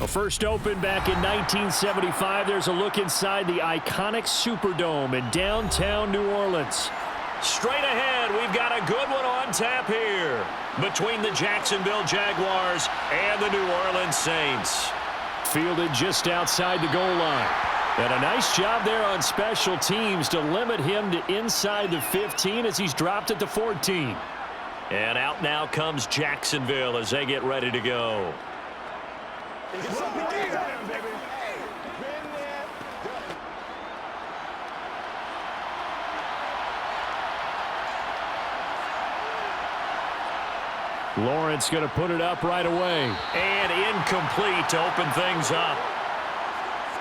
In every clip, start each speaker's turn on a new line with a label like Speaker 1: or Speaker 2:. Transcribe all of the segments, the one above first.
Speaker 1: First opened back in 1975, there's a look inside the iconic Superdome in downtown New Orleans. Straight ahead, we've got a good one on tap here between the Jacksonville Jaguars and the New Orleans Saints. Fielded just outside the goal line. And a nice job there on special teams to limit him to inside the 15 as he's dropped at the 14. And out now comes Jacksonville as they get ready to go. Lawrence going to put it up right away. And incomplete to open things up.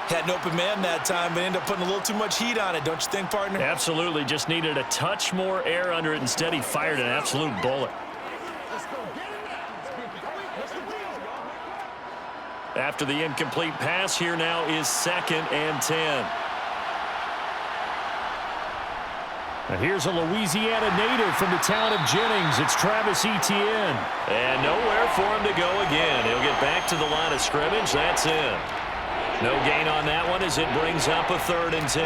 Speaker 2: Had an open man that time, but ended up putting a little too much heat on it, don't you think, partner?
Speaker 1: Absolutely. Just needed a touch more air under it. Instead, he fired an absolute bullet. After the incomplete pass, here now is 2nd and 10. Now here's a Louisiana native from the town of Jennings. It's Travis Etienne. And nowhere for him to go again. He'll get back to the line of scrimmage. That's it. No gain on that one as it brings up a 3rd and 10.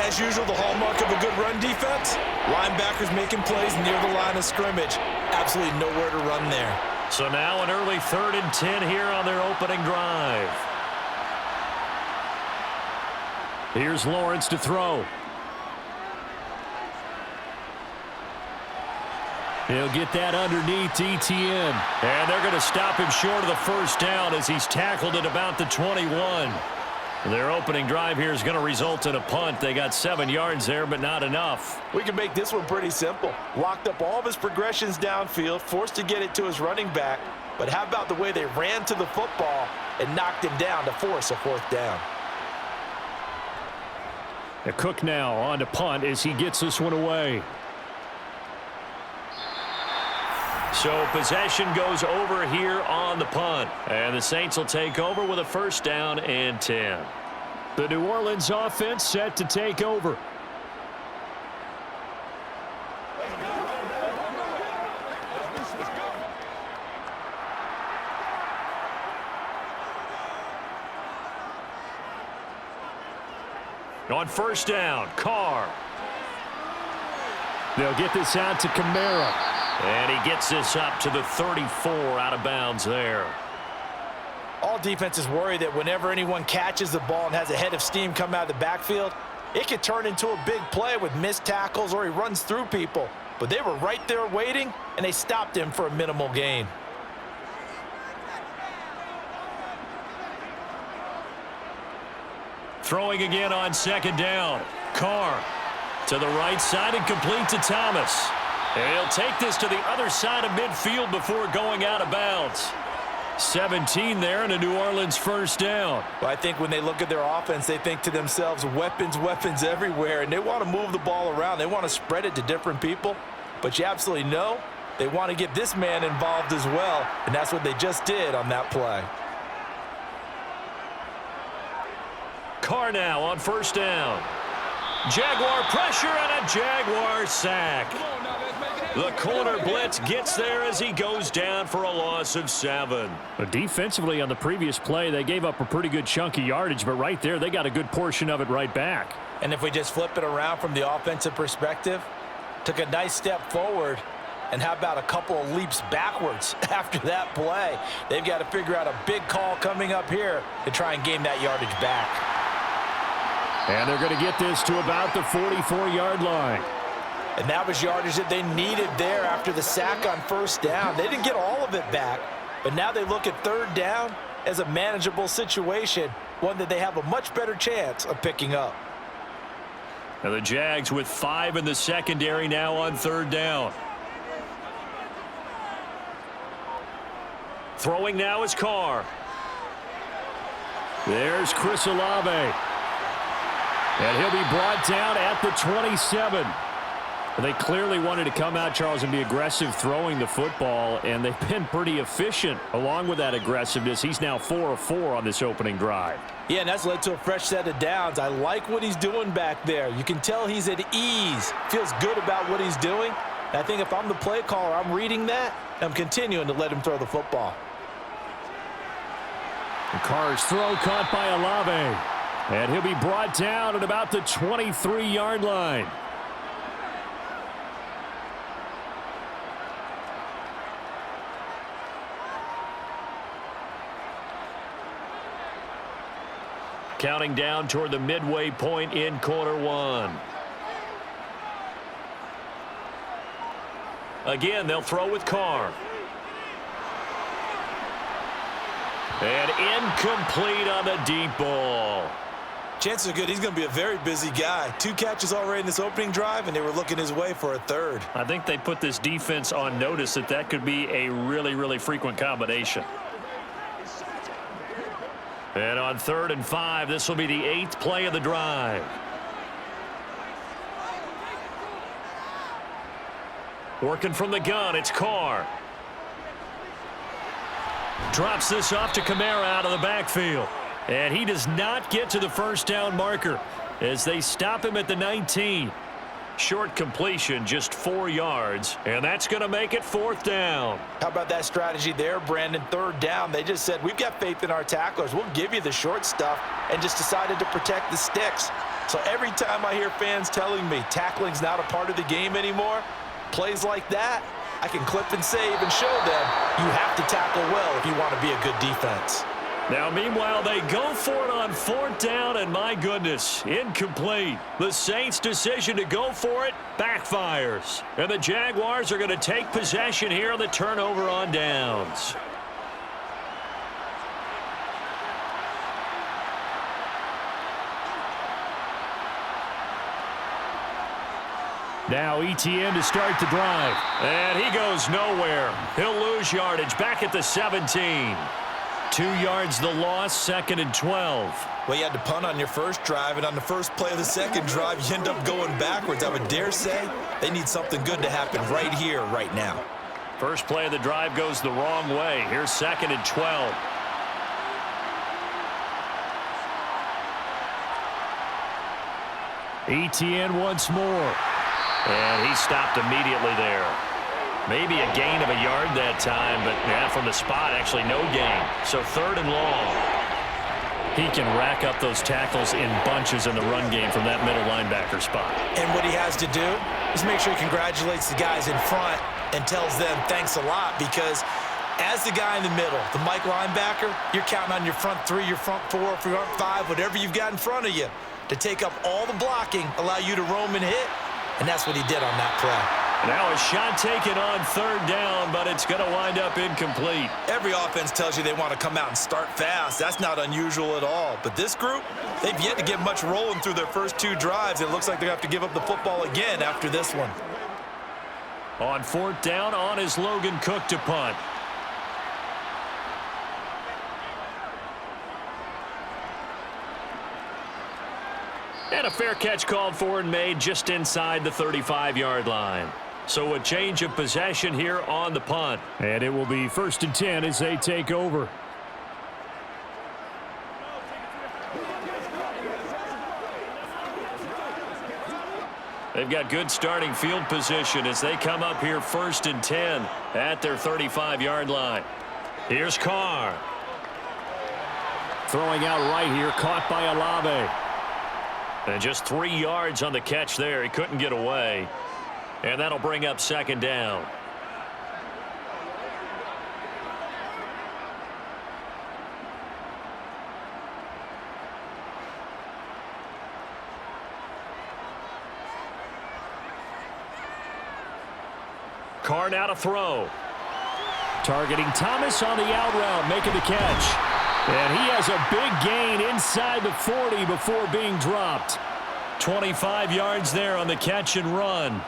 Speaker 2: As usual, the hallmark of a good run defense, linebackers making plays near the line of scrimmage. Absolutely nowhere to run there.
Speaker 1: So now an early 3rd and 10 here on their opening drive. Here's Lawrence to throw. He'll get that underneath to Etienne. And they're going to stop him short of the first down as he's tackled at about the 21. Their opening drive here is going to result in a punt. They got 7 yards there, but not enough.
Speaker 2: We can make this one pretty simple. Locked up all of his progressions downfield, forced to get it to his running back. But how about the way they ran to the football and knocked him down to force a 4th down?
Speaker 1: The Cook now on to punt as he gets this one away. So possession goes over here on the punt. And the Saints will take over with a 1st down and 10. The New Orleans offense set to take over. On 1st down, Carr. They'll get this out to Kamara. And he gets this up to the 34 out of bounds there.
Speaker 2: All defenses worry that whenever anyone catches the ball and has a head of steam come out of the backfield, it could turn into a big play with missed tackles or he runs through people. But they were right there waiting, and they stopped him for a minimal gain.
Speaker 1: Throwing again on 2nd down. Carr to the right side and complete to Thomas. And he'll take this to the other side of midfield before going out of bounds. 17 there and a New Orleans 1st down.
Speaker 2: Well, I think when they look at their offense, they think to themselves, weapons, weapons everywhere, and they want to move the ball around. They want to spread it to different people. But you absolutely know they want to get this man involved as well, and that's what they just did on that play.
Speaker 1: Carr now on 1st down. Jaguar pressure and a Jaguar sack. The corner blitz gets there as he goes down for a loss of 7. But defensively on the previous play, they gave up a pretty good chunk of yardage, but right there, they got a good portion of it right back.
Speaker 2: And if we just flip it around from the offensive perspective, took a nice step forward, and how about a couple of leaps backwards after that play? They've got to figure out a big call coming up here to try and gain that yardage back.
Speaker 1: And they're going to get this to about the 44-yard line.
Speaker 2: And that was yardage that they needed there after the sack on 1st down. They didn't get all of it back, but now they look at 3rd down as a manageable situation, one that they have a much better chance of picking up.
Speaker 1: And the Jags with 5 in the secondary now on 3rd down. Throwing now is Carr. There's Chris Olave. And he'll be brought down at the 27. They clearly wanted to come out, Charles, and be aggressive throwing the football, and they've been pretty efficient along with that aggressiveness. He's now 4 of 4 on this opening drive.
Speaker 2: Yeah, and that's led to a fresh set of downs. I like what he's doing back there. You can tell he's at ease, feels good about what he's doing. And I think if I'm the play caller, I'm reading that, and I'm continuing to let him throw the football.
Speaker 1: The Carr's throw caught by Olave. And he'll be brought down at about the 23-yard line. Counting down toward the midway point in quarter one. Again, they'll throw with Carr. And incomplete on the deep ball.
Speaker 2: Chances are good he's going to be a very busy guy. 2 catches already in this opening drive, and they were looking his way for a third.
Speaker 1: I think they put this defense on notice that could be a really, really frequent combination. And on 3rd and 5, this will be the 8th play of the drive. Working from the gun, it's Carr. Drops this off to Kamara out of the backfield. And he does not get to the first down marker as they stop him at the 19. Short completion, just 4 yards, and that's going to make it 4th down.
Speaker 2: How about that strategy there, Brandon? 3rd down, they just said, we've got faith in our tacklers. We'll give you the short stuff, and just decided to protect the sticks. So every time I hear fans telling me tackling's not a part of the game anymore, plays like that, I can clip and save and show them you have to tackle well if you want to be a good defense.
Speaker 1: Now, meanwhile, they go for it on 4th down, and my goodness, incomplete. The Saints' decision to go for it backfires. And the Jaguars are going to take possession here on the turnover on downs. Now Etienne to start the drive. And he goes nowhere. He'll lose yardage back at the 17. 2 yards the loss, 2nd and 12.
Speaker 2: Well, you had to punt on your first drive, and on the first play of the second drive, you end up going backwards. I would dare say they need something good to happen right here, right now.
Speaker 1: First play of the drive goes the wrong way. Here's 2nd and 12. Etienne once more. And he stopped immediately there. Maybe a gain of a yard that time, but from the spot, actually no gain. So 3rd and long. He can rack up those tackles in bunches in the run game from that middle linebacker spot.
Speaker 2: And what he has to do is make sure he congratulates the guys in front and tells them thanks a lot, because as the guy in the middle, the Mike linebacker, you're counting on your front 3, your front 4, front 5, whatever you've got in front of you to take up all the blocking, allow you to roam and hit, and that's what he did on that play.
Speaker 1: Now a shot taken on 3rd down, but it's going to wind up incomplete.
Speaker 2: Every offense tells you they want to come out and start fast. That's not unusual at all. But this group, they've yet to get much rolling through their first 2 drives. It looks like they have to give up the football again after this one.
Speaker 1: On 4th down, on is Logan Cook to punt. And a fair catch called for and made just inside the 35-yard line. So a change of possession here on the punt. And it will be 1st and 10 as they take over. They've got good starting field position as they come up here 1st and 10 at their 35-yard line. Here's Carr. Throwing out right here, caught by Olave. And just 3 yards on the catch there. He couldn't get away. And that'll bring up 2nd down. Carr now to throw. Targeting Thomas on the out route, making the catch. And he has a big gain inside the 40 before being dropped. 25 yards there on the catch and run.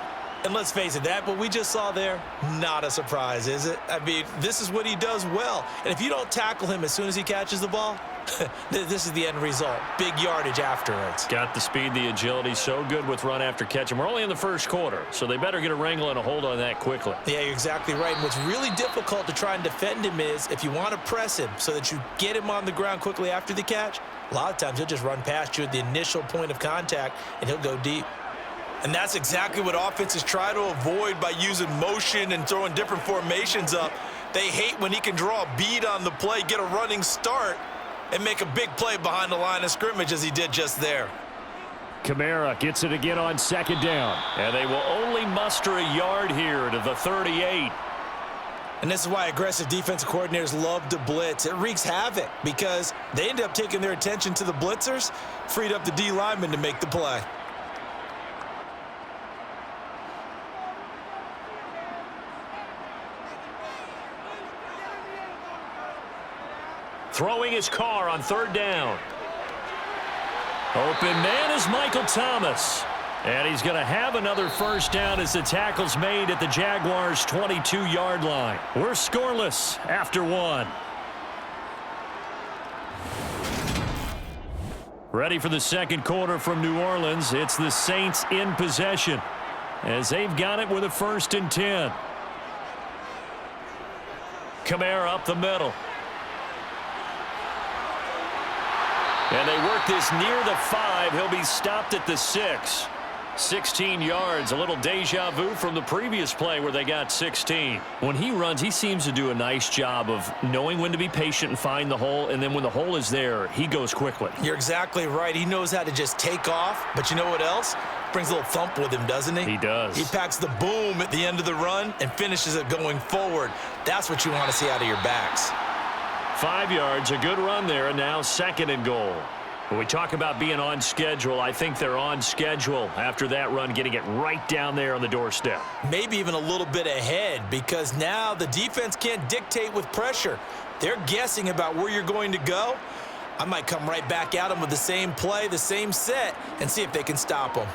Speaker 2: And let's face it, that what we just saw there, not a surprise, is it? I mean, this is what he does well. And if you don't tackle him as soon as he catches the ball, this is the end result. Big yardage afterwards.
Speaker 1: Got the speed, the agility, so good with run after catch. And we're only in the first quarter, so they better get a wrangle and a hold on that quickly.
Speaker 2: Yeah, you're exactly right. And what's really difficult to try and defend him is if you want to press him so that you get him on the ground quickly after the catch, a lot of times he'll just run past you at the initial point of contact, and he'll go deep. And that's exactly what offenses try to avoid by using motion and throwing different formations up. They hate when he can draw a bead on the play, get a running start, and make a big play behind the line of scrimmage as he did just there.
Speaker 1: Kamara gets it again on second down. And they will only muster a yard here to the 38.
Speaker 2: And this is why aggressive defensive coordinators love to blitz. It wreaks havoc because they end up taking their attention to the blitzers, freed up the D lineman to make the play.
Speaker 1: Throwing his car on third down. Open man is Michael Thomas. And he's going to have another first down as the tackle's made at the Jaguars' 22-yard line. We're scoreless after one. Ready for the second quarter from New Orleans. It's the Saints in possession as they've got it with a 1st and 10. Kamara up the middle. And they work this near the 5. He'll be stopped at the 6. 16 yards, a little deja vu from the previous play where they got 16. When he runs, he seems to do a nice job of knowing when to be patient and find the hole, and then when the hole is there, he goes quickly.
Speaker 2: You're exactly right. He knows how to just take off, but you know what else? Brings a little thump with him, doesn't he?
Speaker 1: He does.
Speaker 2: He packs the boom at the end of the run and finishes it going forward. That's what you want to see out of your backs.
Speaker 1: 5 yards, a good run there, and now 2nd and goal. When we talk about being on schedule, I think they're on schedule after that run, getting it right down there on the doorstep.
Speaker 2: Maybe even a little bit ahead because now the defense can't dictate with pressure. They're guessing about where you're going to go. I might come right back at them with the same play, the same set, and see if they can stop them.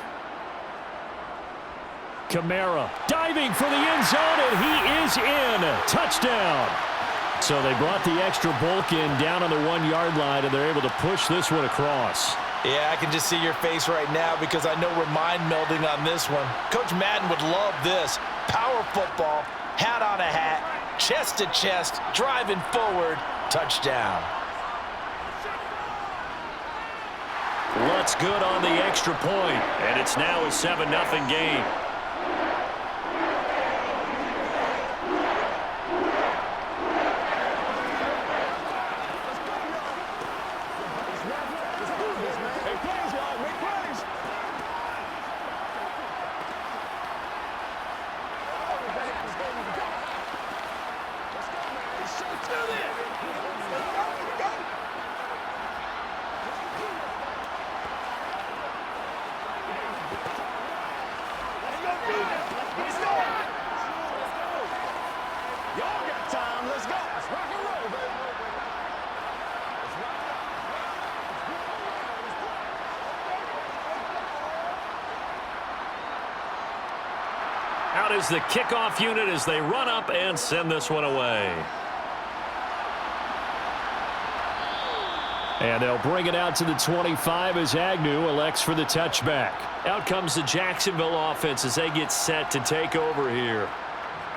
Speaker 1: Kamara diving for the end zone, and he is in. Touchdown. So they brought the extra bulk in down on the 1-yard line, and they're able to push this one across.
Speaker 2: Yeah, I can just see your face right now because I know we're mind melding on this one. Coach Madden would love this. Power football, hat on a hat, chest to chest, driving forward, touchdown.
Speaker 1: Lutz good on the extra point, and it's now a 7-0 game. Out is the kickoff unit as they run up and send this one away. And they'll bring it out to the 25 as Agnew elects for the touchback. Out comes the Jacksonville offense as they get set to take over here.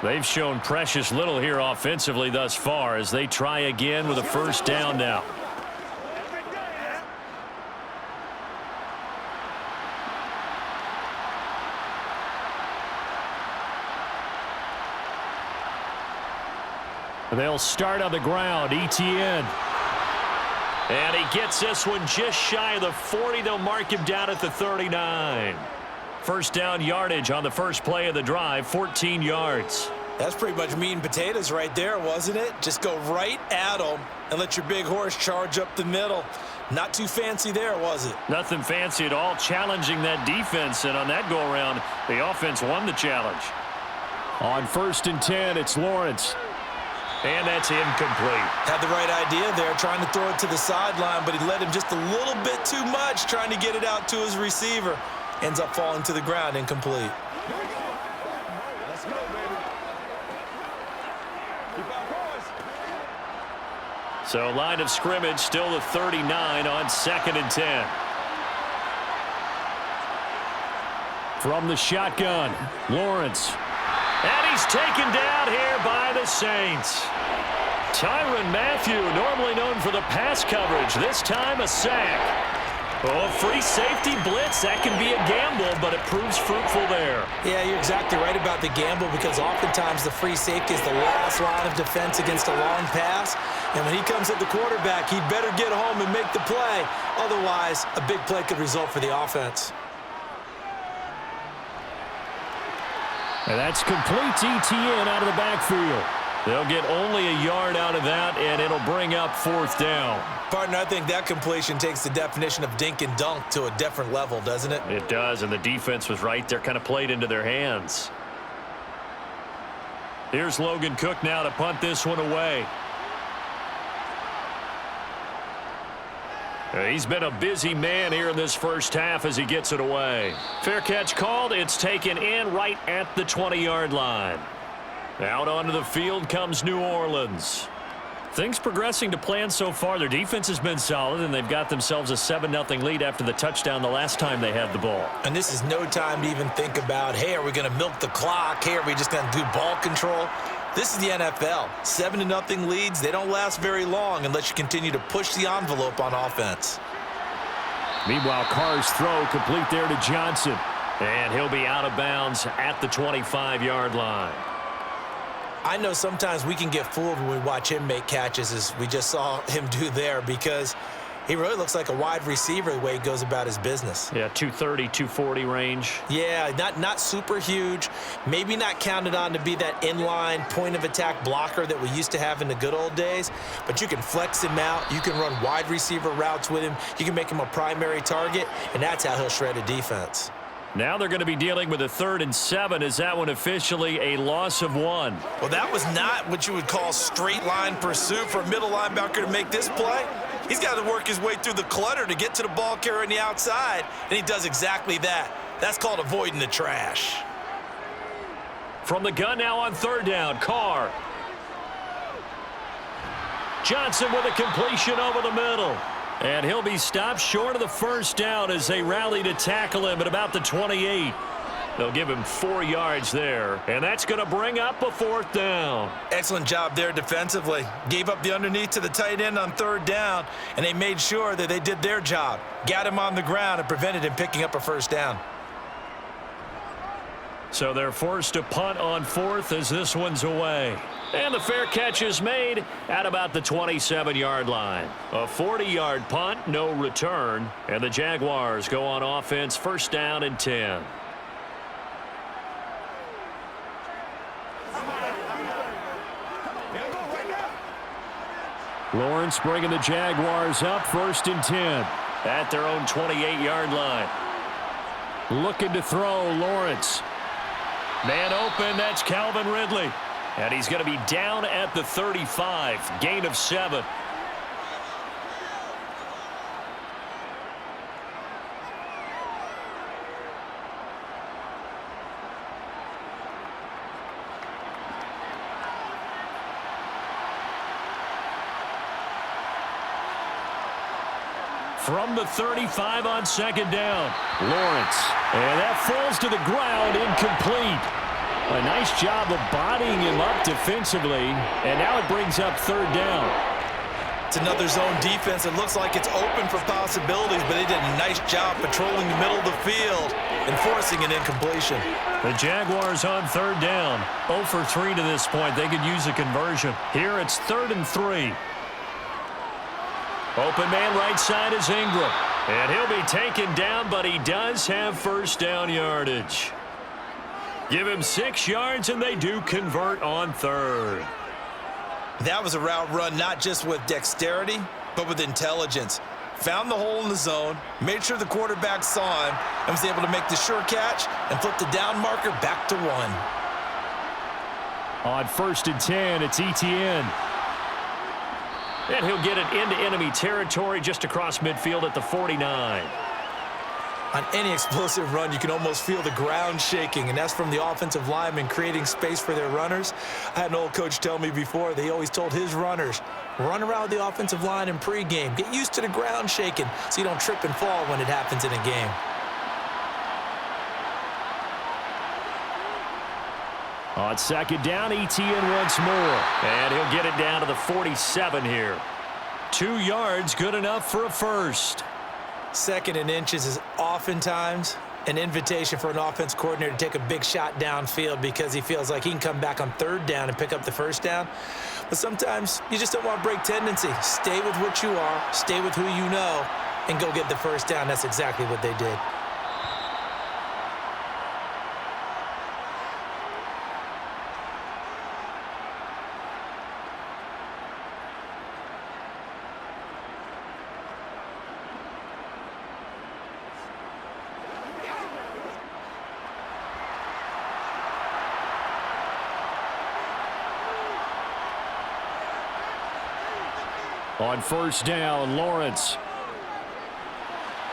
Speaker 1: They've shown precious little here offensively thus far as they try again with a first down now. They'll start on the ground. Etienne. And he gets this one just shy of the 40. They'll mark him down at the 39. First down yardage on the first play of the drive, 14 yards.
Speaker 2: That's pretty much meat and potatoes right there, wasn't it? Just go right at them and let your big horse charge up the middle. Not too fancy there, was it?
Speaker 1: Nothing fancy at all, challenging that defense. And on that go-around, the offense won the challenge. On 1st and 10, it's Lawrence. And that's incomplete.
Speaker 2: Had the right idea there, trying to throw it to the sideline, but he led him just a little bit too much, trying to get it out to his receiver. Ends up falling to the ground, incomplete. Let's go, baby. Keep our course.
Speaker 1: So line of scrimmage still the 39 on 2nd and 10. From the shotgun, Lawrence. And he's taken down here by the Saints. Tyrann Mathieu, normally known for the pass coverage, this time a sack. Oh, free safety blitz. That can be a gamble, but it proves fruitful there.
Speaker 2: Yeah, you're exactly right about the gamble because oftentimes the free safety is the last line of defense against a long pass. And when he comes at the quarterback, he'd better get home and make the play. Otherwise, a big play could result for the offense.
Speaker 1: And that's complete ETN out of the backfield. They'll get only a yard out of that, and it'll bring up 4th down.
Speaker 2: Partner, I think that completion takes the definition of dink and dunk to a different level, doesn't it?
Speaker 1: It does, and the defense was right there, kind of played into their hands. Here's Logan Cook now to punt this one away. He's been a busy man here in this first half as he gets it away. Fair catch called. It's taken in right at the 20-yard line. Out onto the field comes New Orleans. Things progressing to plan so far. Their defense has been solid, and they've got themselves a 7-0 lead after the touchdown the last time they had the ball.
Speaker 2: And this is no time to even think about, hey, are we going to milk the clock? Hey, are we just going to do ball control? This is the NFL. 7-0 leads, they don't last very long unless you continue to push the envelope on offense.
Speaker 1: Meanwhile, Carr's throw complete there to Johnson. And he'll be out of bounds at the 25-yard line.
Speaker 2: I know sometimes we can get fooled when we watch him make catches, as we just saw him do there, because he really looks like a wide receiver the way he goes about his business.
Speaker 1: Yeah, 230, 240 range.
Speaker 2: Yeah, not super huge. Maybe not counted on to be that inline point-of-attack blocker that we used to have in the good old days, but you can flex him out. You can run wide receiver routes with him. You can make him a primary target, and that's how he'll shred a defense.
Speaker 1: Now they're going to be dealing with a 3rd and 7. Is that one officially a loss of 1?
Speaker 2: Well, that was not what you would call straight line pursuit for a middle linebacker to make this play. He's got to work his way through the clutter to get to the ball carrier on the outside, and he does exactly that. That's called avoiding the trash.
Speaker 1: From the gun now on 3rd down, Carr. Johnson with a completion over the middle. And he'll be stopped short of the 1st down as they rally to tackle him at about the 28. They'll give him 4 yards there, and that's going to bring up a 4th down.
Speaker 2: Excellent job there defensively. Gave up the underneath to the tight end on 3rd down, and they made sure that they did their job. Got him on the ground and prevented him picking up a 1st down.
Speaker 1: So they're forced to punt on 4th as this one's away. And the fair catch is made at about the 27-yard line. A 40-yard punt, no return. And the Jaguars go on offense, 1st down and 10. Lawrence bringing the Jaguars up, 1st and 10 at their own 28-yard line. Looking to throw, Lawrence. Man open, that's Calvin Ridley. And he's going to be down at the 35, gain of 7. From the 35 on 2nd down, Lawrence. And that falls to the ground, incomplete. A nice job of bodying him up defensively, and now it brings up 3rd down.
Speaker 2: It's another zone defense. It looks like it's open for possibilities, but they did a nice job patrolling the middle of the field and forcing an incompletion.
Speaker 1: The Jaguars on 3rd down. 0 for 3 to this point. They could use a conversion. Here it's 3rd and 3. Open man right side is Ingram. And he'll be taken down, but he does have 1st down yardage. Give him 6 yards, and they do convert on 3rd.
Speaker 2: That was a route run not just with dexterity, but with intelligence. Found the hole in the zone, made sure the quarterback saw him, and was able to make the sure catch and flip the down marker back to 1.
Speaker 1: On 1st and 10, it's ETN. And he'll get it into enemy territory just across midfield at the 49.
Speaker 2: On any explosive run, you can almost feel the ground shaking, and that's from the offensive linemen creating space for their runners. I had an old coach tell me before, they always told his runners, run around the offensive line in pregame. Get used to the ground shaking so you don't trip and fall when it happens in a game.
Speaker 1: On 2nd down, ETN once more. And he'll get it down to the 47 here. 2 yards, good enough for a 1st.
Speaker 2: Second and inches is oftentimes an invitation for an offense coordinator to take a big shot downfield because he feels like he can come back on third down and pick up the first down. But sometimes you just don't want to break tendency. Stay with what you are, stay with who you know, and go get the first down. That's exactly what they did.
Speaker 1: On first down, Lawrence.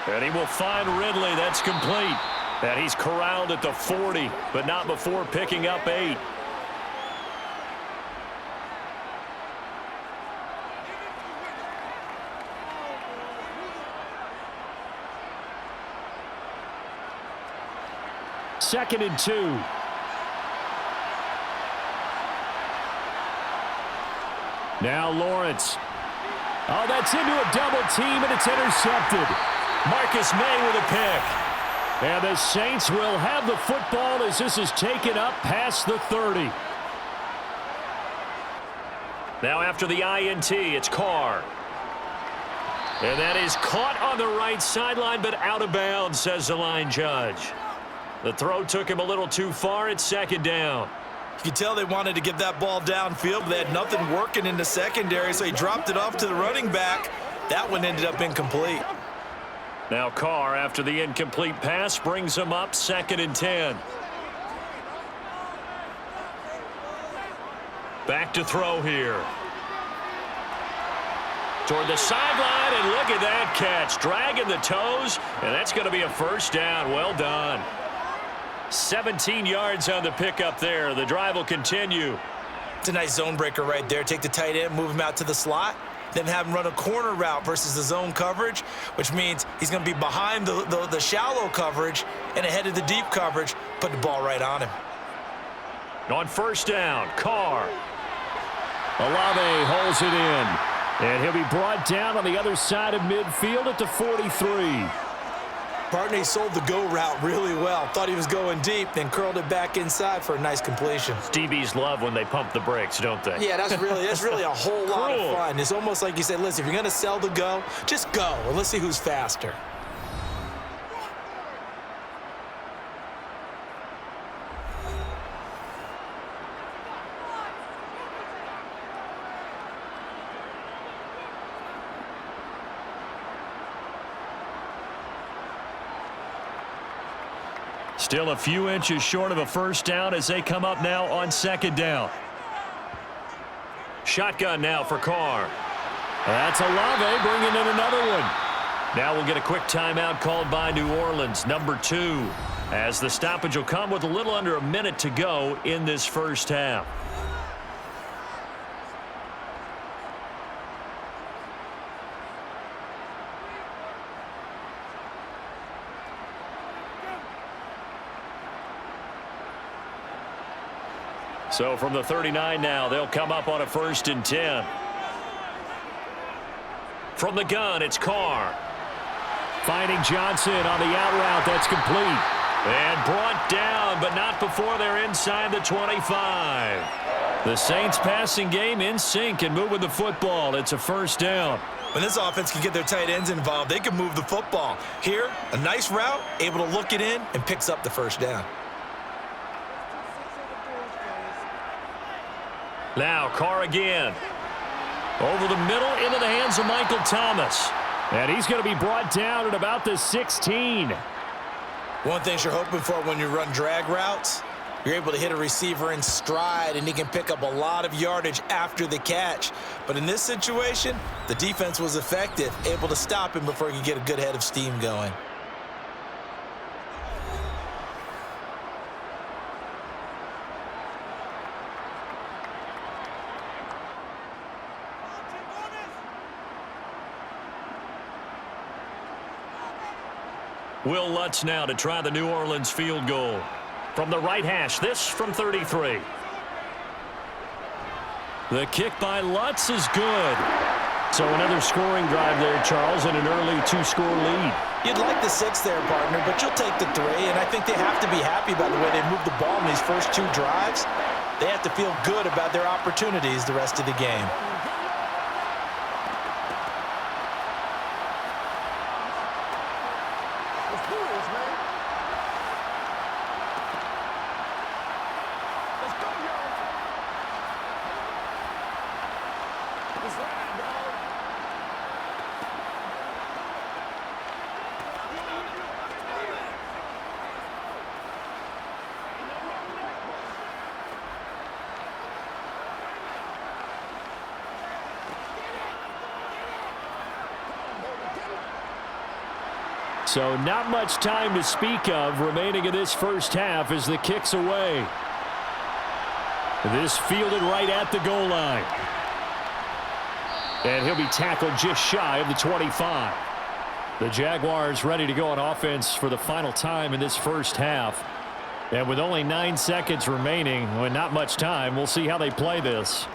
Speaker 1: And he will find Ridley. That's complete. And he's corralled at the 40, but not before picking up 8. Second and 2. Now Lawrence. Oh, that's into a double team, and it's intercepted. Marcus May with a pick. And the Saints will have the football as this is taken up past the 30. Now after the INT, it's Carr. And that is caught on the right sideline, but out of bounds, says the line judge. The throw took him a little too far. It's second down.
Speaker 2: You could tell they wanted to get that ball downfield, but they had nothing working in the secondary, so he dropped it off to the running back. That one ended up incomplete.
Speaker 1: Now Carr, after the incomplete pass, brings him up second and 10. Back to throw here. Toward the sideline, and look at that catch. Dragging the toes, and that's going to be a first down. Well done. 17 yards on the pickup there. The drive will continue.
Speaker 2: It's a nice zone breaker right there. Take the tight end, move him out to the slot, then have him run a corner route versus the zone coverage, which means he's going to be behind the shallow coverage and ahead of the deep coverage. Put the ball right on him.
Speaker 1: On first down, Carr. Olave holds it in. And he'll be brought down on the other side of midfield at the 43.
Speaker 2: Partner, he sold the go route really well. Thought he was going deep, then curled it back inside for a nice completion.
Speaker 1: DBs love when they pump the brakes, don't they?
Speaker 2: Yeah, that's really a whole lot of fun. It's almost like you said, listen, if you're going to sell the go, just go, and let's see who's faster.
Speaker 1: Still a few inches short of a first down as they come up now on second down. Shotgun now for Carr. That's Olave bringing in another one. Now we'll get a quick timeout called by New Orleans, number 2, as the stoppage will come with a little under a minute to go in this first half. So from the 39 now, they'll come up on a first and 10. From the gun, it's Carr. Finding Johnson on the out route. That's complete. And brought down, but not before they're inside the 25. The Saints passing game in sync and moving the football. It's a first down.
Speaker 2: When this offense can get their tight ends involved, they can move the football. Here, a nice route, able to look it in, and picks up the first down.
Speaker 1: Now Carr again. Over the middle into the hands of Michael Thomas. And he's going to be brought down at about the 16.
Speaker 2: One thing you're hoping for when you run drag routes, you're able to hit a receiver in stride, and he can pick up a lot of yardage after the catch. But in this situation, the defense was effective, able to stop him before he could get a good head of steam going.
Speaker 1: Will Lutz now to try the New Orleans field goal. From the right hash, this from 33. The kick by Lutz is good. So another scoring drive there, Charles, and an early 2-score lead.
Speaker 2: You'd like the 6 there, partner, but you'll take the 3, and I think they have to be happy by the way they moved the ball in these first 2 drives. They have to feel good about their opportunities the rest of the game.
Speaker 1: So not much time to speak of remaining in this first half as the kick's away. This fielded right at the goal line. And he'll be tackled just shy of the 25. The Jaguars ready to go on offense for the final time in this first half. And with only 9 seconds remaining, with not much time, we'll see how they play this.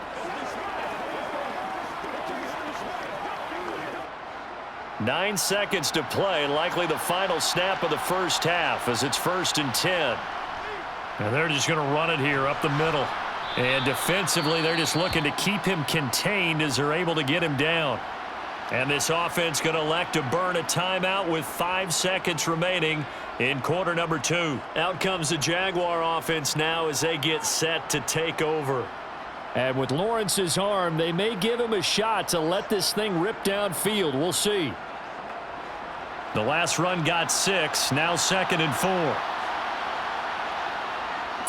Speaker 1: Nine seconds to play, likely the final snap of the first half as it's 1st and 10. And they're just going to run it here up the middle. And defensively, they're just looking to keep him contained as they're able to get him down. And this offense going to elect to burn a timeout with 5 seconds remaining in quarter number 2. Out comes the Jaguar offense now as they get set to take over. And with Lawrence's arm, they may give him a shot to let this thing rip downfield. We'll see. The last run got 6, now 2nd and 4.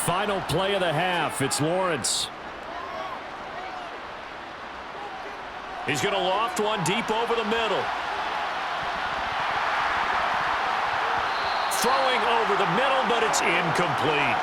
Speaker 1: Final play of the half, it's Lawrence. He's going to loft one deep over the middle. Throwing over the middle, but it's incomplete.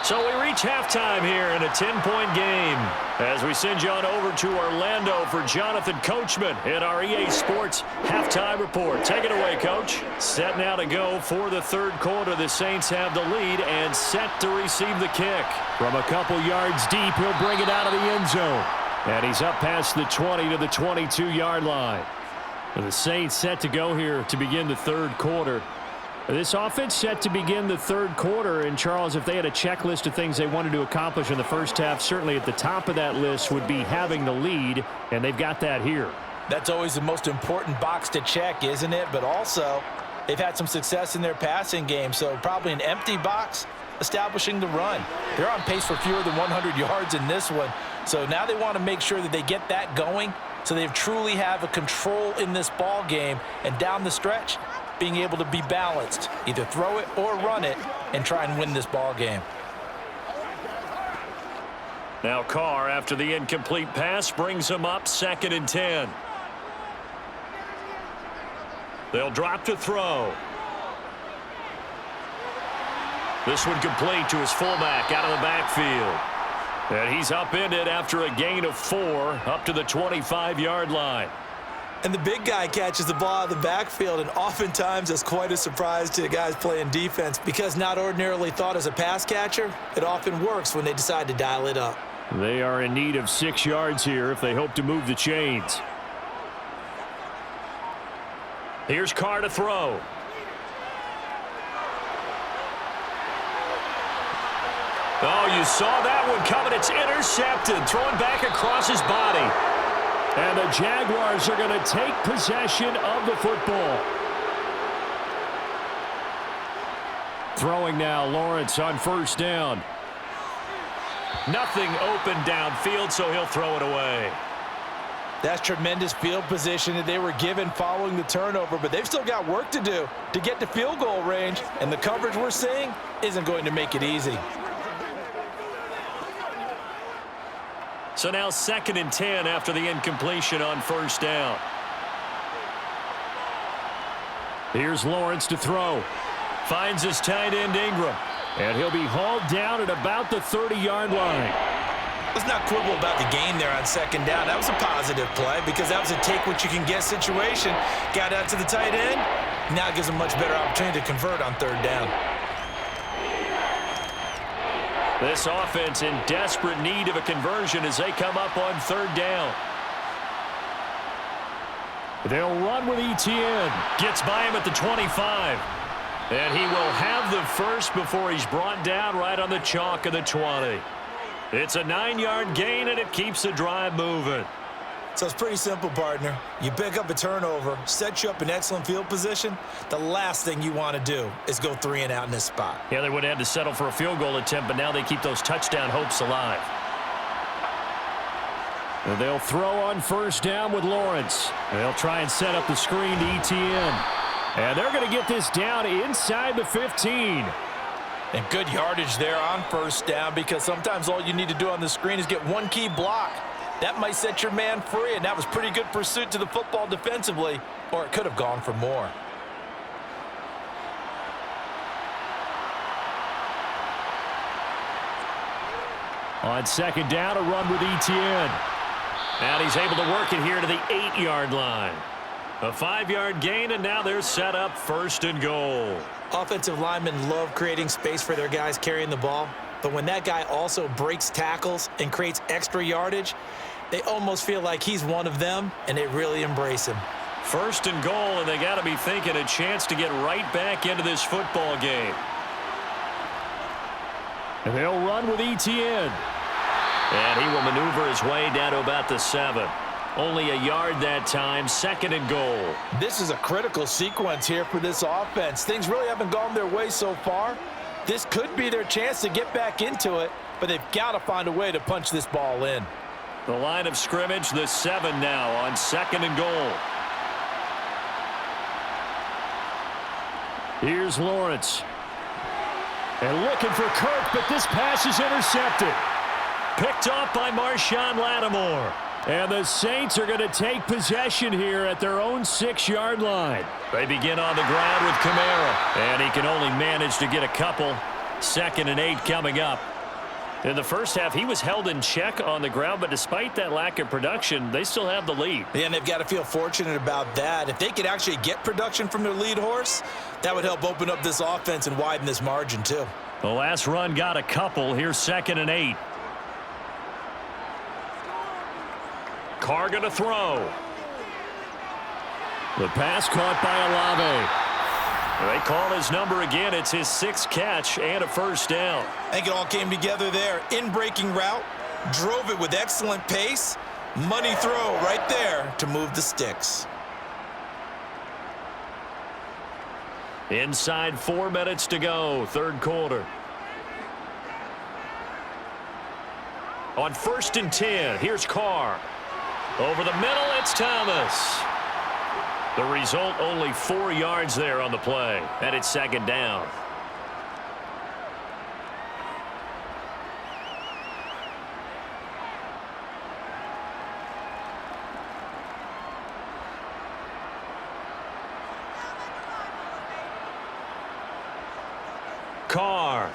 Speaker 1: So we reach halftime here in a 10-point game as we send you on over to Orlando for Jonathan Coachman in our EA Sports Halftime Report. Take it away, Coach. Set now to go for the 3rd quarter. The Saints have the lead and set to receive the kick. From a couple yards deep, he'll bring it out of the end zone. And he's up past the 20 to the 22-yard line. The Saints set to go here to begin the 3rd quarter. This offense set to begin the 3rd quarter, and Charles, if they had a checklist of things they wanted to accomplish in the first half, certainly at the top of that list would be having the lead, and they've got that here.
Speaker 2: That's always the most important box to check, isn't it? But also, they've had some success in their passing game, so probably an empty box establishing the run. They're on pace for fewer than 100 yards in this one, so now they want to make sure that they get that going so they truly have a control in this ball game, and down the stretch, being able to be balanced, either throw it or run it, and try and win this ball game.
Speaker 1: Now Carr, after the incomplete pass, brings him up 2nd and 10. They'll drop to throw. This one complete to his fullback out of the backfield. And he's upended after a gain of 4 up to the 25-yard line.
Speaker 2: And the big guy catches the ball out of the backfield, and oftentimes that's quite a surprise to the guys playing defense because not ordinarily thought as a pass catcher, it often works when they decide to dial it up.
Speaker 1: They are in need of 6 yards here if they hope to move the chains. Here's Carr to throw. Oh, you saw that one coming. It's intercepted, throwing back across his body. And the Jaguars are going to take possession of the football. Throwing now, Lawrence on 1st down. Nothing open downfield, so he'll throw it away.
Speaker 2: That's tremendous field position that they were given following the turnover, but they've still got work to do to get to field goal range, and the coverage we're seeing isn't going to make it easy.
Speaker 1: So now 2nd and 10 after the incompletion on 1st down. Here's Lawrence to throw. Finds his tight end Ingram. And he'll be hauled down at about the 30-yard line.
Speaker 2: Let's not quibble about the gain there on 2nd down. That was a positive play because that was a take-what-you-can-get situation. Got out to the tight end. Now it gives him a much better opportunity to convert on 3rd down.
Speaker 1: This offense in desperate need of a conversion as they come up on 3rd down. They'll run with Etienne. Gets by him at the 25. And he will have the first before he's brought down right on the chalk of the 20. It's a 9-yard gain, and it keeps the drive moving.
Speaker 2: So it's pretty simple, partner. You pick up a turnover, set you up in excellent field position. The last thing you want to do is go 3 and out in this spot.
Speaker 1: Yeah, they would have had to settle for a field goal attempt, but now they keep those touchdown hopes alive. And they'll throw on first down with Lawrence. They'll try and set up the screen to Etienne. And they're going to get this down inside the 15.
Speaker 2: And good yardage there on first down, because sometimes all you need to do on the screen is get one key block. That might set your man free, and that was pretty good pursuit to the football defensively, or it could have gone for more.
Speaker 1: On second down, a run with Etienne. And he's able to work it here to the 8-yard line. A 5-yard gain, and now they're set up first and goal.
Speaker 2: Offensive linemen love creating space for their guys carrying the ball, but when that guy also breaks tackles and creates extra yardage, they almost feel like he's one of them, and they really embrace him.
Speaker 1: First and goal, and they got to be thinking a chance to get right back into this football game. And they'll run with Etienne. And he will maneuver his way down to about the 7. Only a yard that time, second and goal.
Speaker 2: This is a critical sequence here for this offense. Things really haven't gone their way so far. This could be their chance to get back into it, but they've got to find a way to punch this ball in.
Speaker 1: The line of scrimmage, the 7 now on second and goal. Here's Lawrence. And looking for Kirk, but this pass is intercepted. Picked off by Marshawn Lattimore. And the Saints are going to take possession here at their own 6-yard line. They begin on the ground with Kamara. And he can only manage to get a couple. Second and 8 coming up. In the first half, he was held in check on the ground, but despite that lack of production, they still have the lead.
Speaker 2: Yeah, and they've got to feel fortunate about that. If they could actually get production from their lead horse, that would help open up this offense and widen this margin too.
Speaker 1: The last run got a couple. Here's second and 8. Carr going to throw. The pass caught by Olave. They call his number again. It's his 6th catch and a first down.
Speaker 2: I think it all came together there. In-breaking route, drove it with excellent pace. Money throw right there to move the sticks.
Speaker 1: Inside 4 minutes to go, third quarter. On first and 10, here's Carr. Over the middle, it's Thomas. The result, only 4 yards there on the play, and it's second down. Carr.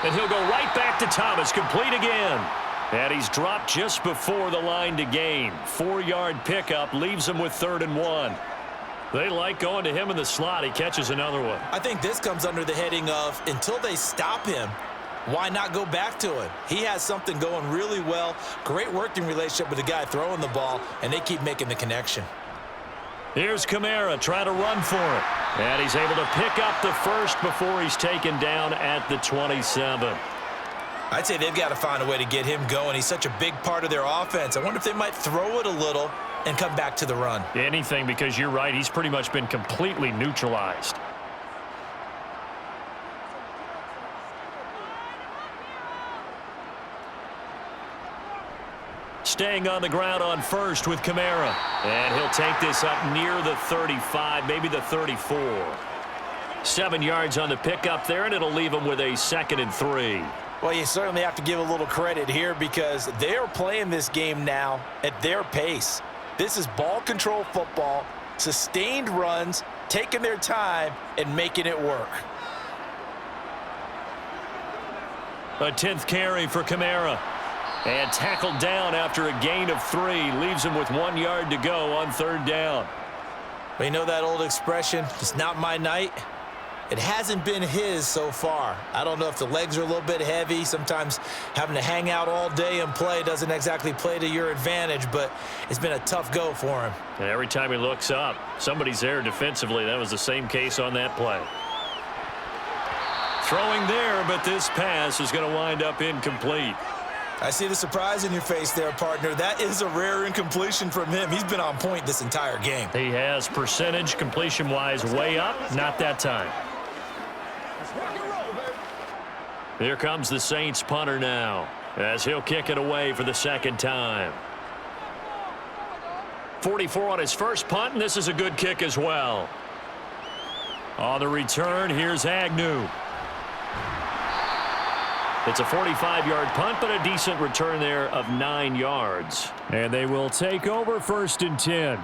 Speaker 1: And he'll go right back to Thomas, complete again. And he's dropped just before the line to gain. 4-yard pickup leaves him with 3rd and 1. They like going to him in the slot. He catches another one.
Speaker 2: I think this comes under the heading of, until they stop him, why not go back to it? He has something going really well. Great working relationship with the guy throwing the ball, and they keep making the connection.
Speaker 1: Here's Kamara trying to run for it. And he's able to pick up the first before he's taken down at the 27.
Speaker 2: I'd say they've got to find a way to get him going. He's such a big part of their offense. I wonder if they might throw it a little and come back to the run.
Speaker 1: Anything, because you're right. He's pretty much been completely neutralized. Staying on the ground on first with Kamara. And he'll take this up near the 35, maybe the 34. 7 yards on the pickup there, and it'll leave him with a 2nd and 3.
Speaker 2: Well, you certainly have to give a little credit here, because they're playing this game now at their pace. This is ball control football, sustained runs, taking their time, and making it work.
Speaker 1: A 10th carry for Kamara. And tackled down after a gain of 3. Leaves him with 1 yard to go on 3rd down.
Speaker 2: Well, you know that old expression, it's not my night. it hasn't been his so far. I don't know if the legs are a little bit heavy. Sometimes having to hang out all day and play doesn't exactly play to your advantage, but it's been a tough go for him.
Speaker 1: And every time he looks up, somebody's there defensively. That was the same case on that play. Throwing there, but this pass is going to wind up incomplete.
Speaker 2: I see the surprise in your face there, partner. That is a rare incompletion from him. He's been on point this entire game.
Speaker 1: He has percentage completion-wise way up. Not that time. Here comes the Saints punter now as he'll kick it away for the second time. 44 on his first punt, and this is a good kick as well. On the return, here's Agnew. It's a 45-yard punt, but a decent return there of 9 yards. And they will take over 1st and 10.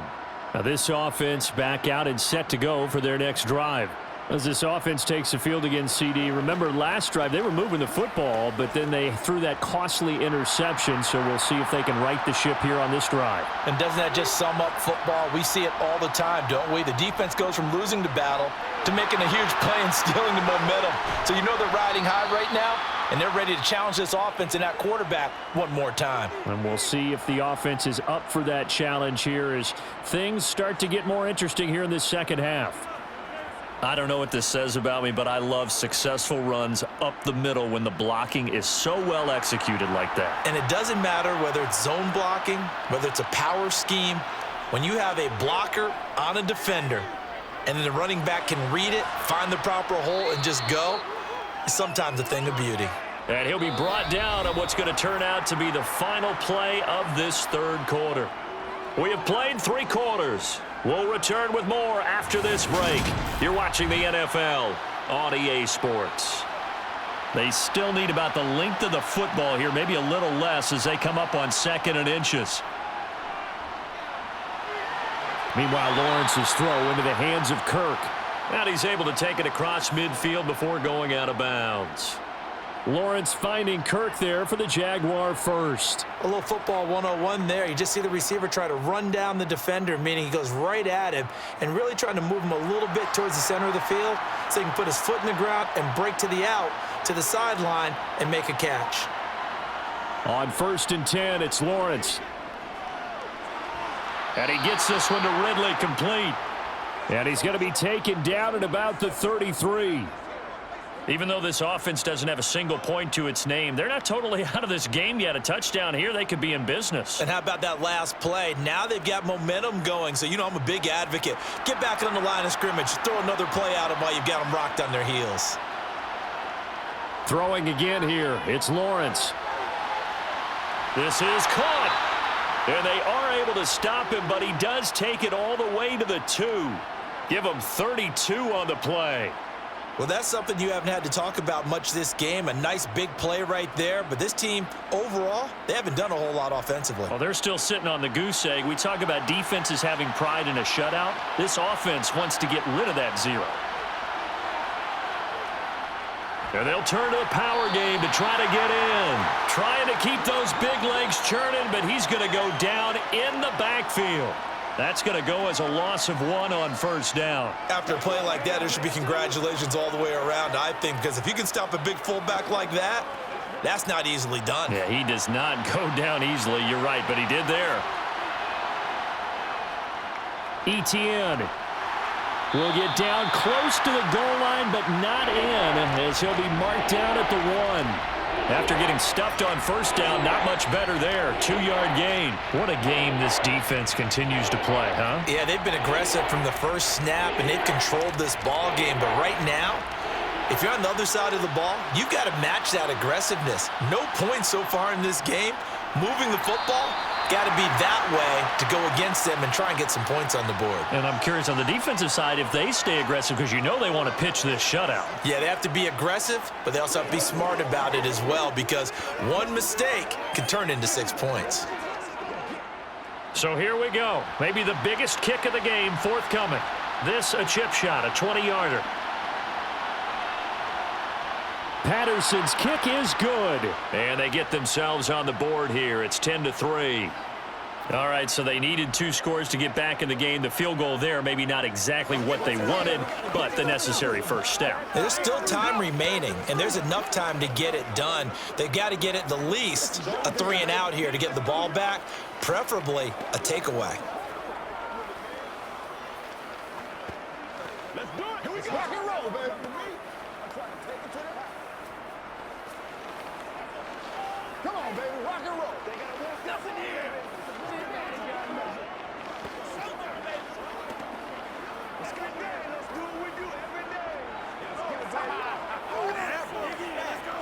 Speaker 1: Now this offense back out and set to go for their next drive. As this offense takes the field against CD, remember last drive they were moving the football, but then they threw that costly interception, so we'll see if they can right the ship here on this drive.
Speaker 2: And doesn't that just sum up football? We see it all the time, don't we? The defense goes from losing the battle to making a huge play and stealing the momentum. So you know they're riding high right now, and they're ready to challenge this offense and that quarterback one more time.
Speaker 1: And we'll see if the offense is up for that challenge here as things start to get more interesting here in this second half. I don't know what this says about me, but I love successful runs up the middle when the blocking is so well executed like that.
Speaker 2: And it doesn't matter whether it's zone blocking, whether it's a power scheme. When you have a blocker on a defender and then the running back can read it, find the proper hole, and just go, it's sometimes a thing of beauty.
Speaker 1: And he'll be brought down on what's going to turn out to be the final play of this third quarter. We have played 3 quarters. We'll return with more after this break. You're watching the NFL on EA Sports. They still need about the length of the football here, maybe a little less as they come up on 2nd and inches. Meanwhile, Lawrence's throw into the hands of Kirk. And he's able to take it across midfield before going out of bounds. Lawrence finding Kirk there for the Jaguar first.
Speaker 2: A little football 101 there. You just see the receiver try to run down the defender, meaning he goes right at him and really trying to move him a little bit towards the center of the field so he can put his foot in the ground and break to the out, to the sideline, and make a catch.
Speaker 1: On 1st and 10, it's Lawrence. And he gets this one to Ridley complete. And he's going to be taken down at about the 33. Even though this offense doesn't have a single point to its name, they're not totally out of this game yet. A touchdown here, they could be in business.
Speaker 2: And how about that last play? Now they've got momentum going, so you know I'm a big advocate. Get back on the line of scrimmage. Throw another play at them while you've got them rocked on their heels.
Speaker 1: Throwing again here, it's Lawrence. This is caught. And they are able to stop him, but he does take it all the way to the 2. Give him 32 on the play.
Speaker 2: Well, that's something you haven't had to talk about much this game. A nice big play right there. But this team, overall, they haven't done a whole lot offensively.
Speaker 1: Well, they're still sitting on the goose egg. We talk about defenses having pride in a shutout. This offense wants to get rid of that 0. And they'll turn to the power game to try to get in. Trying to keep those big legs churning, but he's going to go down in the backfield. That's going to go as a loss of 1 on 1st down.
Speaker 2: After a play like that, there should be congratulations all the way around, I think, because if you can stop a big fullback like that, that's not easily done.
Speaker 1: Yeah, he does not go down easily. You're right, but he did there. Etienne will get down close to the goal line, but not in, as he'll be marked down at the 1. After getting stuffed on 1st down, not much better there. 2-yard gain. What a game this defense continues to play, huh?
Speaker 2: Yeah, they've been aggressive from the first snap, and they've controlled this ball game. But right now, if you're on the other side of the ball, you've got to match that aggressiveness. No points so far in this game. Moving the football, got to be that way to go against them and try and get some points on the board.
Speaker 1: And I'm curious on the defensive side if they stay aggressive, because you know they want to pitch this shutout.
Speaker 2: Yeah, they have to be aggressive, but they also have to be smart about it as well, because one mistake can turn into 6 points.
Speaker 1: So here we go. Maybe the biggest kick of the game forthcoming. This a chip shot, a 20-yarder. Patterson's kick is good. And they get themselves on the board here. It's 10-3. All right, so they needed 2 scores to get back in the game. The field goal there, maybe not exactly what they wanted, but the necessary first step.
Speaker 2: There's still time remaining, and there's enough time to get it done. They've got to get it the least a 3-and-out here to get the ball back, preferably a takeaway.
Speaker 3: Let's do it. Here we go. Rock and roll, baby. Come on, baby. Rock and roll. They got to walk nothing here. Let's get there. Let's do what we do every day. Let's get it, baby. Let's go.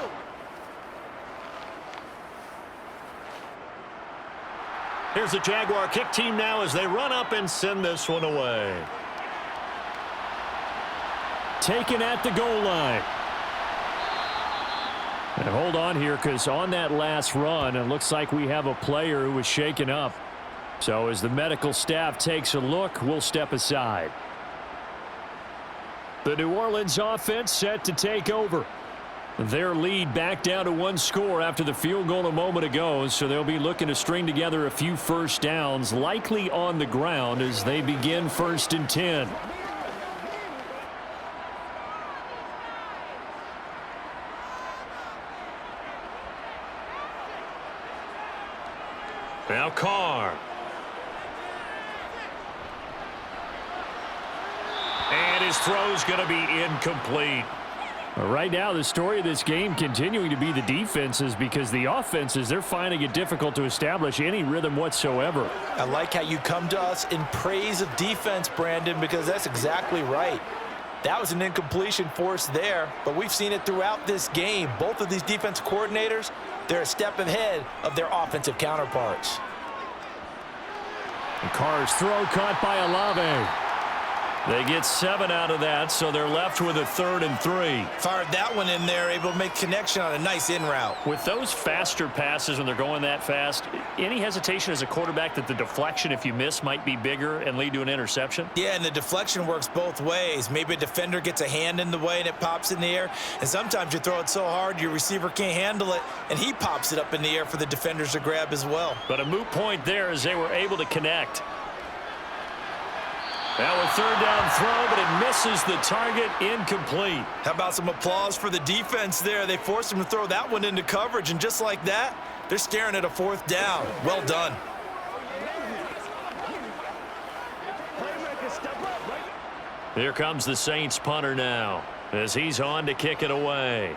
Speaker 1: Here's the Jaguar kick team now as they run up and send this one away. Taken at the goal line. And hold on here, because on that last run, it looks like we have a player who was shaken up. So as the medical staff takes a look, we'll step aside. The New Orleans offense set to take over. Their lead back down to 1 score after the field goal a moment ago, so they'll be looking to string together a few first downs, likely on the ground as they begin 1st and 10. Now Carr. And his throw's going to be incomplete. Right now, the story of this game continuing to be the defenses, because the offenses, they're finding it difficult to establish any rhythm whatsoever.
Speaker 2: I like how you come to us in praise of defense, Brandon, because that's exactly right. That was an incompletion forced there, but we've seen it throughout this game. Both of these defense coordinators, they're a step ahead of their offensive counterparts.
Speaker 1: And Carr's throw caught by Olave. They get 7 out of that, so they're left with a 3rd and 3.
Speaker 2: Fired that one in there, able to make connection on a nice in route.
Speaker 1: With those faster passes when they're going that fast, any hesitation as a quarterback that the deflection, if you miss, might be bigger and lead to an interception?
Speaker 2: Yeah, and the deflection works both ways. Maybe a defender gets a hand in the way and it pops in the air, and sometimes you throw it so hard your receiver can't handle it, and he pops it up in the air for the defenders to grab as well.
Speaker 1: But a moot point there as they were able to connect. Now a 3rd down throw, but it misses the target, incomplete.
Speaker 2: How about some applause for the defense there? They forced him to throw that one into coverage, and just like that, they're staring at a 4th down. Well done.
Speaker 1: Here comes the Saints punter now as he's on to kick it away.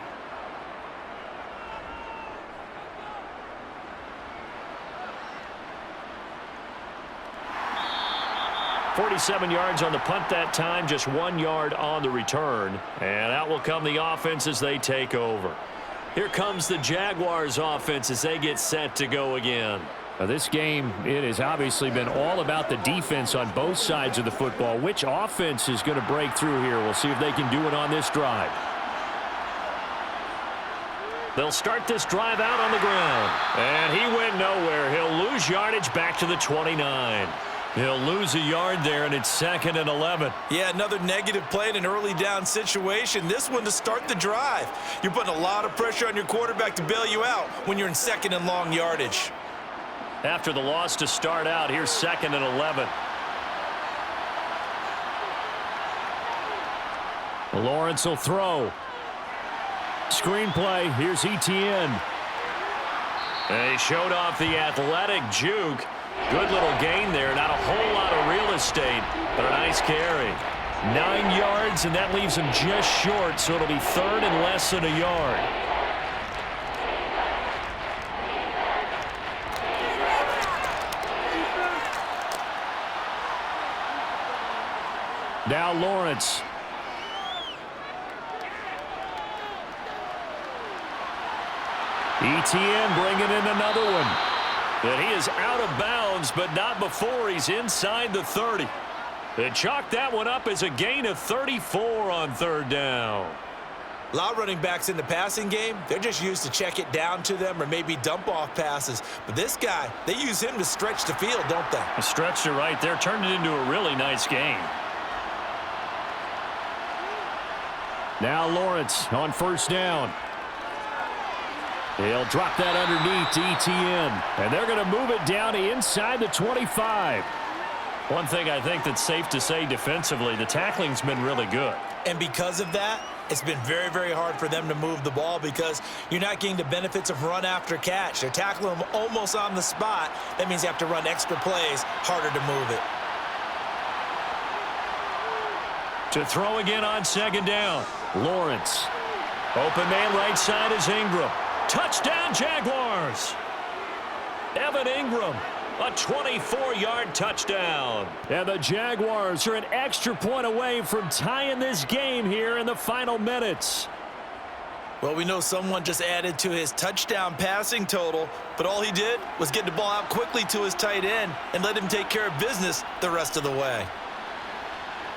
Speaker 1: 47 yards on the punt that time, just 1 yard on the return. And out will come the offense as they take over. Here comes the Jaguars offense as they get set to go again. Now this game, it has obviously been all about the defense on both sides of the football. Which offense is going to break through here? We'll see if they can do it on this drive. They'll start this drive out on the ground. And he went nowhere. He'll lose yardage back to the 29. He'll lose a yard there, and it's 2nd and 11.
Speaker 2: Yeah, another negative play in an early down situation. This one to start the drive. You're putting a lot of pressure on your quarterback to bail you out when you're in 2nd and long yardage.
Speaker 1: After the loss to start out, here's 2nd and 11. Lawrence will throw. Screenplay, here's Etienne. And he showed off the athletic juke. Good little gain there. Not a whole lot of real estate, but a nice carry. 9 yards, and that leaves him just short, so it'll be 3rd and less than a yard. Now Lawrence. Etienne bringing in another one. And he is out of bounds, but not before he's inside the 30. They chalked that one up as a gain of 34 on 3rd down.
Speaker 2: A lot of running backs in the passing game, they're just used to check it down to them or maybe dump off passes. But this guy, they use him to stretch the field, don't they?
Speaker 1: Stretched it right there, turned it into a really nice game. Now Lawrence on 1st down. He'll drop that underneath to ETN. And they're going to move it down to inside the 25.
Speaker 4: One thing I think that's safe to say defensively, the tackling's been really good.
Speaker 2: And because of that, it's been very, very hard for them to move the ball because you're not getting the benefits of run after catch. They're tackling them almost on the spot. That means you have to run extra plays, harder to move it.
Speaker 1: To throw again on second down. Lawrence. Open man right side is Ingram. Touchdown Jaguars. Evan Ingram. A 24-yard touchdown. And the Jaguars are an extra point away from tying this game here in the final minutes.
Speaker 2: Well, we know someone just added to his touchdown passing total, but all he did was get the ball out quickly to his tight end and let him take care of business the rest of the way.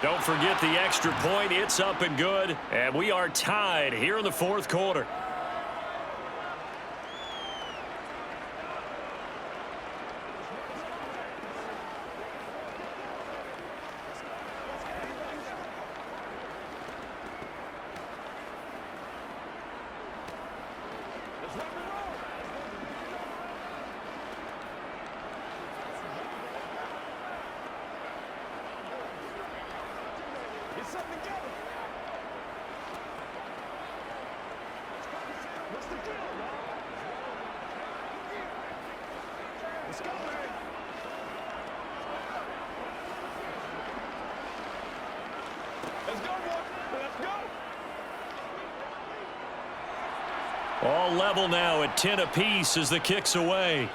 Speaker 1: Don't forget the extra point. It's up and good. And we are tied here in the fourth quarter. All level now at 10 apiece as the kick's away.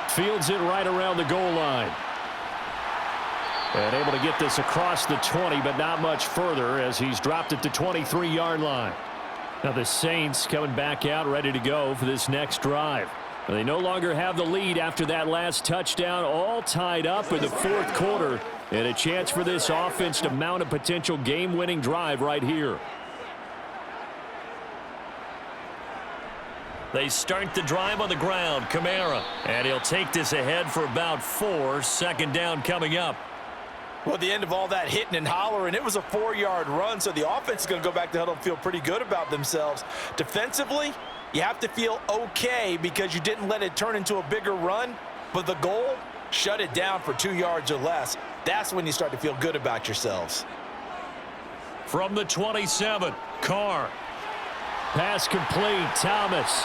Speaker 1: Fields it right around the goal line. And able to get this across the 20, but not much further as he's dropped it to 23-yard line. Now the Saints coming back out ready to go for this next drive. They no longer have the lead after that last touchdown, all tied up in the fourth quarter, and a chance for this offense to mount a potential game-winning drive right here. They start the drive on the ground. Kamara. And he'll take this ahead for about 4. Second down coming up.
Speaker 2: Well, at the end of all that hitting and hollering, it was a 4-yard run, so the offense is going to go back to huddle and feel pretty good about themselves. Defensively, you have to feel okay because you didn't let it turn into a bigger run, but the goal, shut it down for 2 yards or less. That's when you start to feel good about yourselves.
Speaker 1: From the 27, Carr. Pass complete, Thomas.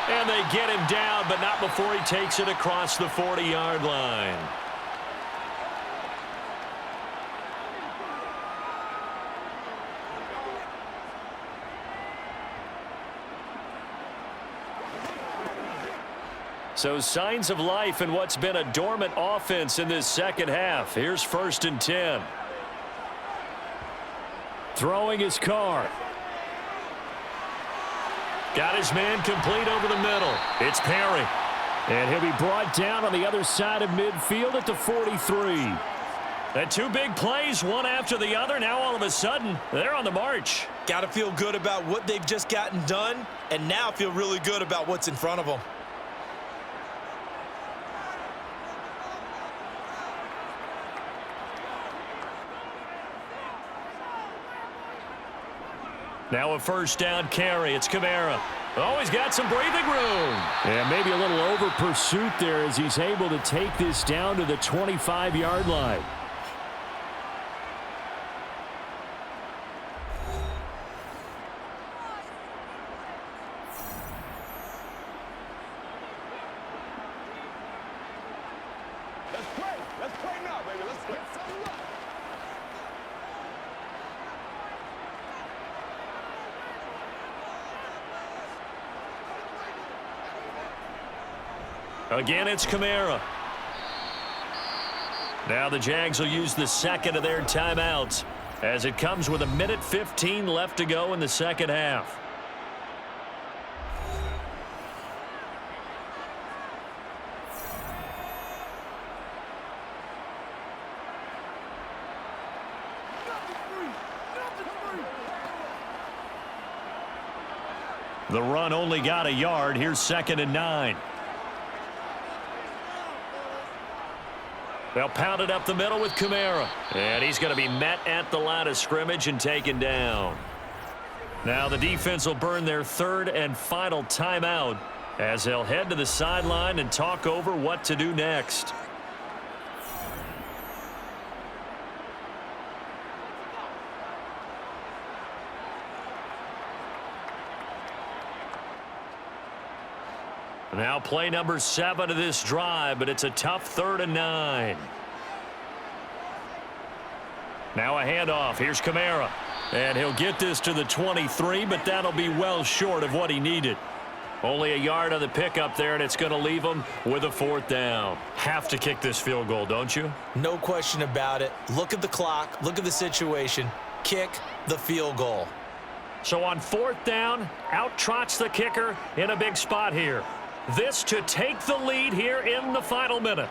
Speaker 1: And they get him down, but not before he takes it across the 40-yard line. So signs of life in what's been a dormant offense in this second half. Here's 1st and 10. Throwing his Carr. Got his man complete over the middle. It's Perry. And he'll be brought down on the other side of midfield at the 43. And 2 big plays, one after the other. Now all of a sudden, they're on the march.
Speaker 2: Got to feel good about what they've just gotten done, and now feel really good about what's in front of them.
Speaker 1: Now a first down carry. It's Kamara. Oh, he's got some breathing room. And maybe a little over pursuit there as he's able to take this down to the 25-yard line.
Speaker 3: Let's play now, baby. Let's get something up.
Speaker 1: Again, it's Kamara. Now the Jags will use the second of their timeouts as it comes with 1:15 left to go in the second half. The run only got a yard. Here's 2nd and 9. They'll pound it up the middle with Kamara. And he's going to be met at the line of scrimmage and taken down.
Speaker 4: Now the defense will burn their third and final timeout as they'll head to the sideline and talk over what to do next. Now play number 7 of this drive, but it's a tough 3rd and 9. Now a handoff. Here's Kamara. And he'll get this to the 23, but that'll be well short of what he needed. Only a yard on the pickup there, and it's going to leave him with a 4th down. Have to kick this field goal, don't you?
Speaker 2: No question about it. Look at the clock. Look at the situation. Kick the field goal.
Speaker 1: So on 4th down, out trots the kicker in a big spot here. This to take the lead here in the final minute.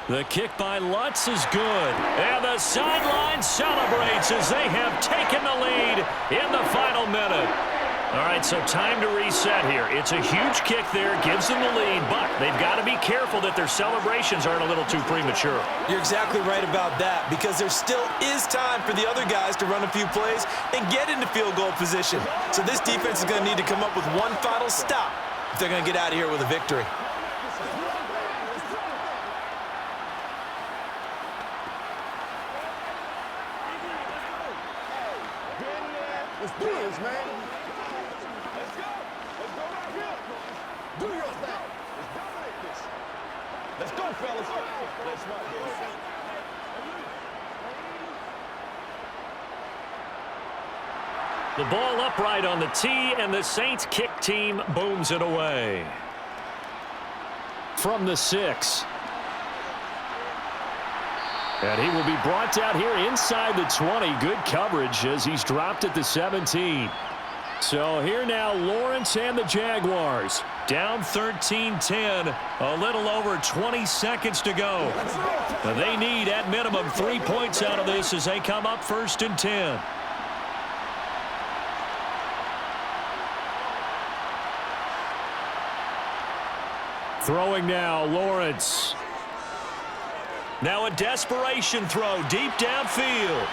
Speaker 4: The kick by Lutz is good.
Speaker 1: And the sideline celebrates as they have taken the lead in the final minute. All right, so time to reset here. It's a huge kick there, gives them the lead, but they've got to be careful that their celebrations aren't a little too premature.
Speaker 2: You're exactly right about that, because there still is time for the other guys to run a few plays and get into field goal position. So this defense is going to need to come up with one final stop if they're going to get out of here with a victory.
Speaker 3: Let's do this, man. Let's go. Let's go right here. Do your thing. Let's dominate this. Let's go, fellas. Let's not go.
Speaker 1: The ball upright on the tee, and the Saints kick team booms it away. From the 6. And he will be brought down here inside the 20. Good coverage as he's dropped at the 17. So here now, Lawrence and the Jaguars. Down 13-10. A little over 20 seconds to go. They need, at minimum, 3 points out of this as they come up 1st and 10. Throwing now, Lawrence. Now a desperation throw deep downfield.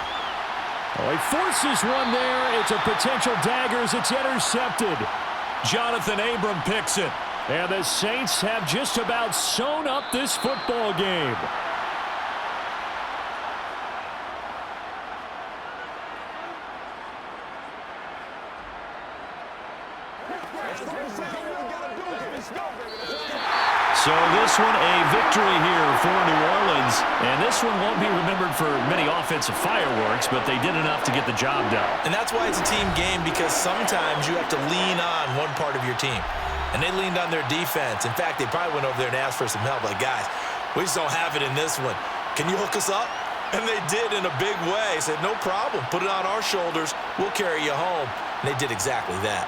Speaker 1: Oh, he forces one there. It's a potential dagger as it's intercepted. Jonathan Abram picks it. And the Saints have just about sewn up this football game. So this one a victory here for New Orleans. And this one won't be remembered for many offensive fireworks, but they did enough to get the job done.
Speaker 2: And that's why it's a team game, because sometimes you have to lean on one part of your team. And they leaned on their defense. In fact, they probably went over there and asked for some help. Like, guys, we just don't have it in this one. Can you hook us up? And they did in a big way. Said, no problem. Put it on our shoulders. We'll carry you home. And they did exactly that.